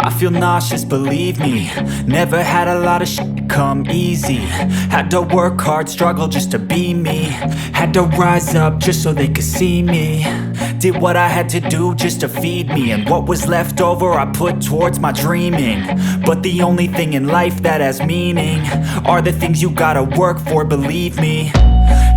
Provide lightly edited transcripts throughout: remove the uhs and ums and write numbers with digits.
I feel nauseous, believe me. Never had a lot of shit come easy. Had to work hard, struggle just to be me. Had to rise up just so they could see me. Did what I had to do just to feed me, and what was left over I put towards my dreaming. But the only thing in life that has meaning are the things you gotta work for, believe me.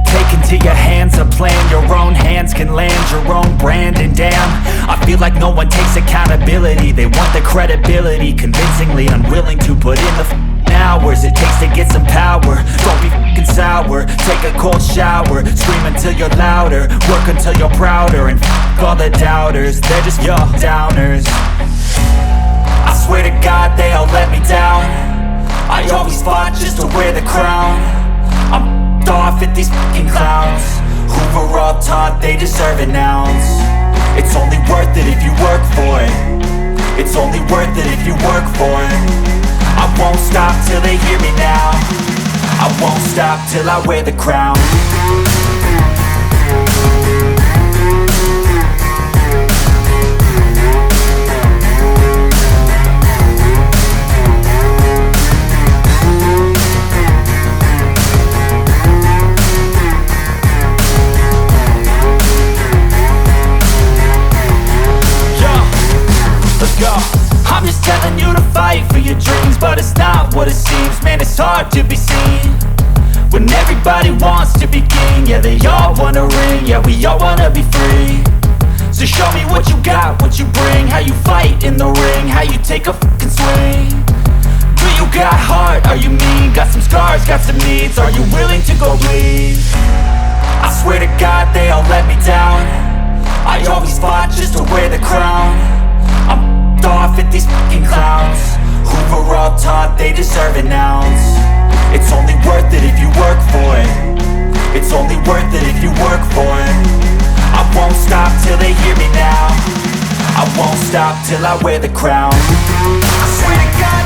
Take into your hands a plan, your own hands can land your own brand. And damn, I feel like no one takes accountability. They want the credibility, convincingly unwilling to put in the hours it takes to get some power. Don't be f***ing sour, take a cold shower. Scream until you're louder, work until you're prouder. And f*** all the doubters, they're just your downers. I swear to God they all let me down. I always fought just to wear the crown. I'm off at these fucking clowns who were all taught they deserve an ounce. It's only worth it if you work for it. It's only worth it if you work for it. I won't stop till they hear me now. I won't stop till I wear the crown. I'm just telling you to fight for your dreams, but it's not what it seems. Man, it's hard to be seen when everybody wants to be king. Yeah, they all wanna ring, yeah, we all wanna be free. So show me what you got, what you bring, how you fight in the ring, how you take a fucking swing. Do you got heart, are you mean? Got some scars, got some needs, are you willing to go bleed? I swear to God they all let me down. I always fought just to wear the crown. I'm off at these fucking clowns who were all taught they deserve an ounce. It's only worth it if you work for it. It's only worth it if you work for it. I won't stop till they hear me now. I won't stop till I wear the crown. I swear to God